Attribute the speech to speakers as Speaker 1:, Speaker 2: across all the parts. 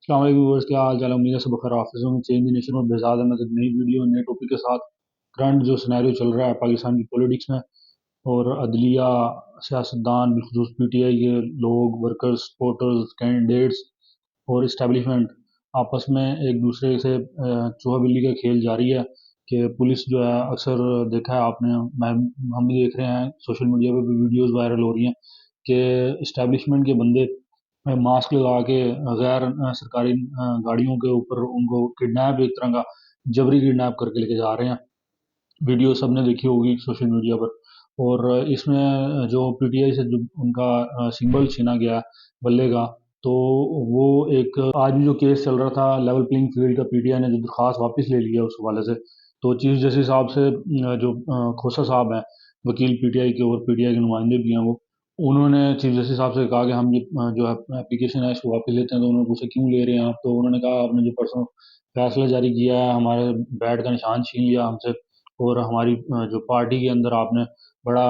Speaker 1: السلام علیکم व्यूअर्स, क्या हाल चाल है। उम्मीद है सब खैर हाफिज़ होंगे। चेंज द नेशन और बेजाद अहमद एक नई वीडियो नए टॉपिक के साथ। करंट जो सिनेरियो चल रहा है पाकिस्तान की पॉलिटिक्स में और अदलिया, सियासतदान, बिलखुसूस पीटीआई के लोग, वर्कर्स, सपोर्टर्स, कैंडिडेट्स और इस्टेब्लिशमेंट आपस में एक दूसरे से चूहा बिल्ली का खेल जारी है। कि पुलिस जो है, अक्सर देखा है आपने, हम भी देख रहे हैं, सोशल मीडिया पे भी वीडियोस वायरल हो रही हैं कि इस्टेब्लिशमेंट के बंदे मास्क लगा के गैर सरकारी गाड़ियों के ऊपर उनको किडनैप, एक तरह का जबरी किडनैप करके लेके जा रहे हैं। वीडियो सबने देखी होगी सोशल मीडिया पर। और इसमें जो पीटीआई से जो उनका सिंबल छीना गया बल्ले का, तो वो एक आज भी जो केस चल रहा था लेवल प्लेइंग फील्ड का, पीटीआई ने जो दरख्वास्त वापस ले लिया उस हवाले से। तो चीफ जस्टिस साहब से जो खोसा साहब हैं, वकील पीटीआई के और पीटीआई के नुमाइंदे भी हैं, वो उन्होंने चीफ जस्टिस साहब से कहा कि हम ये जो एप्लीकेशन है इसको वापस लेते हैं। तो उन्होंने पूछा क्यों ले रहे हैं आप, तो उन्होंने कहा आपने जो परसों फैसला जारी किया है, हमारे बैट का निशान छीन लिया हमसे, और हमारी जो पार्टी के अंदर आपने बड़ा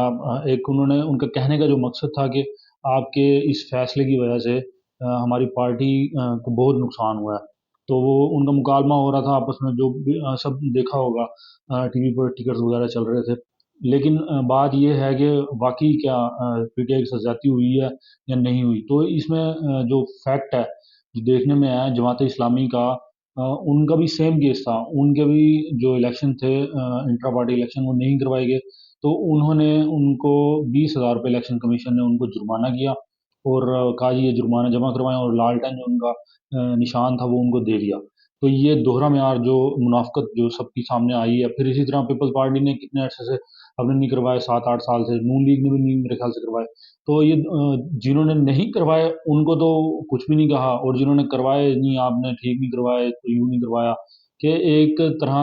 Speaker 1: एक, उन्होंने उनका कहने का जो मकसद था कि आपके इस फैसले की वजह से हमारी पार्टी को बहुत नुकसान हुआ है। तो वो उनका मुकालमा हो रहा था आपस में, जो भी सब देखा होगा, टीवी पर टिकट्स वगैरह चल रहे थे। लेकिन बात ये है कि वाकई क्या पीटीआई की साथ ज्यादती हुई है या नहीं हुई। तो इसमें जो फैक्ट है, जो देखने में आया, जमात इस्लामी का उनका भी सेम केस था। उनके भी जो इलेक्शन थे, इंट्रा पार्टी इलेक्शन, वो नहीं करवाए गए। तो उन्होंने उनको 20,000 रुपये इलेक्शन कमीशन ने उनको जुर्माना किया और कहा जी ये जुर्माना जमा करवाएं, और लालटेन जो उनका निशान था वो उनको दे दिया। तो ये दोहरा म्यार जो मुनाफकत जो सबके सामने आई है। फिर इसी तरह पीपल्स पार्टी ने कितने अरसे से हमने नहीं करवाए, 7-8 साल से। नून लीग ने भी नहीं मेरे ख्याल से करवाए। तो ये जिन्होंने नहीं करवाए उनको तो कुछ भी नहीं कहा, और जिन्होंने करवाए, नहीं आपने ठीक नहीं करवाए तो यूं नहीं करवाया, कि एक तरह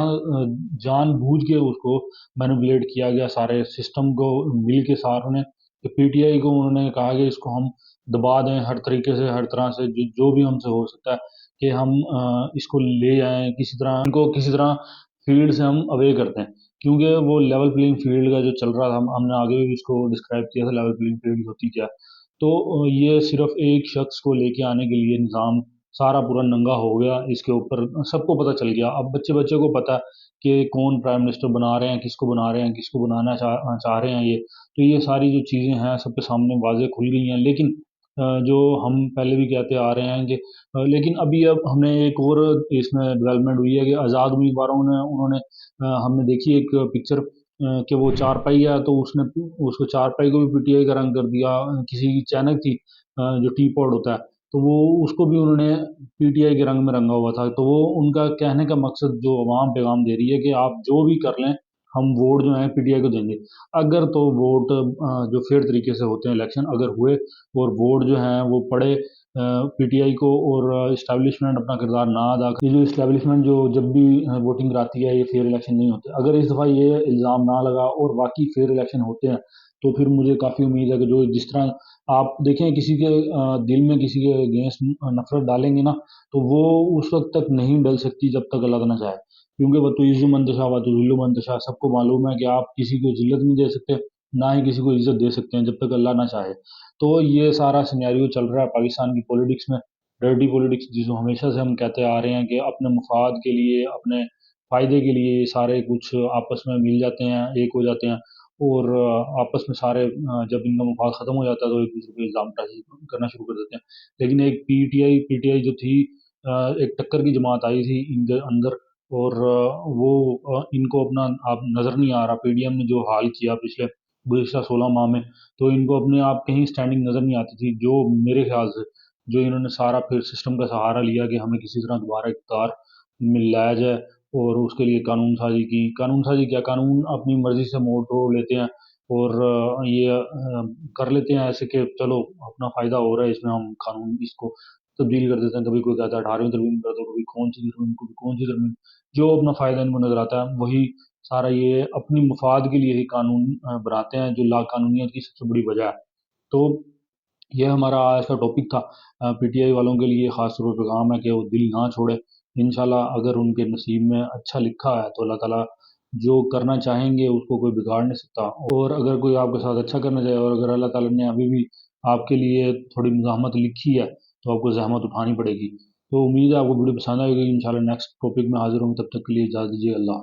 Speaker 1: जानबूझ के उसको मैनिपुलेट किया गया सारे सिस्टम को मिल के सारों ने। कि पीटीआई को उन्होंने कहा कि इसको हम दबा दें हर तरीके से, हर तरह से, जो भी हमसे हो सकता है कि हम इसको ले जाएं किसी तरह, इनको किसी तरह फील्ड से हम अवे करते हैं। क्योंकि वो लेवल प्लेइंग फील्ड का जो चल रहा था, हमने आगे भी इसको डिस्क्राइब किया था लेवल प्लेइंग फील्ड होती क्या है। तो ये सिर्फ एक शख्स को लेके आने के लिए निज़ाम सारा पूरा नंगा हो गया। इसके ऊपर सबको पता चल गया। अब बच्चे बच्चे को पता कि कौन प्राइम मिनिस्टर बना रहे हैं, किसको बना रहे हैं, किसको बनाना चाह रहे हैं ये। तो ये सारी जो चीज़ें हैं सबके सामने वाज़ेह खुल गई हैं। लेकिन जो हम पहले भी कहते आ रहे हैं कि लेकिन अभी अब हमने एक और इसमें डेवलपमेंट हुई है कि आज़ाद उम्मीदवारों ने उन्होंने हमने देखी एक पिक्चर कि वो चारपाई है, तो उसने उसको चारपाई को भी पीटीआई का रंग कर दिया। किसी की चैनक थी, जो टी पॉड होता है, तो वो उसको भी उन्होंने पीटीआई के रंग में रंगा हुआ था। तो वो उनका कहने का मकसद जो अवाम पैगाम दे रही है कि आप जो भी कर लें, हम वोट जो है पीटीआई को देंगे। अगर तो वोट जो फेयर तरीके से होते हैं इलेक्शन अगर हुए, और वोट जो हैं वो पड़े पीटीआई को, और इस्टेब्लिशमेंट अपना किरदार ना अदा करे। ये जो इस्टेब्लिशमेंट जो जब भी वोटिंग कराती है, ये फेयर इलेक्शन नहीं होते। अगर इस दफ़ा ये इल्ज़ाम ना लगा और वाकई फेयर इलेक्शन होते हैं, तो फिर मुझे काफ़ी उम्मीद है कि जो जिस तरह आप देखें किसी के दिल में किसी के अगेंस्ट नफरत डालेंगे ना, तो वो उस वक्त तक नहीं डल सकती जब तक अल्लाह ना चाहे। क्योंकि वह तो इज़्ज़ु मंतशा व तुज़िल्लु मंतशा, सबको मालूम है कि आप किसी को जिल्लत नहीं दे सकते, ना ही किसी को इज्जत दे सकते हैं जब तक अल्लाह ना चाहे। तो ये सारा सिनेरियो चल रहा है पाकिस्तान की पॉलिटिक्स में, डर्टी पॉलिटिक्स, जिसको हमेशा से हम कहते आ रहे हैं कि अपने मफाद के लिए, अपने फ़ायदे के लिए ये सारे कुछ आपस में मिल जाते हैं, एक हो जाते हैं। और आपस में सारे जब इनका मफाद ख़त्म हो जाता है तो एक दूसरे पे इल्ज़ाम ताराशी करना शुरू कर देते हैं। लेकिन एक पीटीआई जो थी, एक टक्कर की जमात आई थी इनके अंदर, और वो इनको अपना आप नज़र नहीं आ रहा। पीडीएम ने जो हाल किया पिछले गुज़िश्ता 16 माह में, तो इनको अपने आप कहीं स्टैंडिंग नज़र नहीं आती थी। जो मेरे ख्याल से जो इन्होंने सारा फिर सिस्टम का सहारा लिया कि हमें किसी तरह दोबारा इक़्तिदार में लाया जाए, और उसके लिए कानून साज़ी की। कानून साज़ी क्या, कानून अपनी मर्ज़ी से मोड़ तोड़ लेते हैं, और ये कर लेते हैं ऐसे कि चलो अपना फ़ायदा हो रहा है इसमें, हम कानून इसको तब्दील कर देते हैं। कभी कोई कहता है 18वीं तरमीम कर दो, कभी कौन-सी तरमीम, कभी कौन-सी तरमीम। जो अपना फ़ायदा इनको नज़र आता है वही सारा ये अपनी मफाद के लिए ही कानून बनाते हैं, जो लाक़ानूनियत की सबसे बड़ी वजह है। तो ये हमारा आज का टॉपिक था। पीटीआई वालों के लिए ख़ास तौर पे पैगाम है कि वो दिल ना छोड़े। इंशाल्लाह अगर उनके नसीब में अच्छा लिखा है तो अल्लाह ताला जो करना चाहेंगे उसको कोई बिगाड़ नहीं सकता। और अगर कोई आपके साथ अच्छा करना चाहे, और अगर अल्लाह ताला ने अभी भी आपके लिए थोड़ी मज़ाहमत लिखी है, तो आपको ज़हमत उठानी पड़ेगी। تو امید ہے آپ کو ویڈیو پسند آئے گی، انشاءاللہ نیکسٹ ٹاپک میں حاضر ہوں گے، تب تک کے لیے اجازت دیجیے، اللہ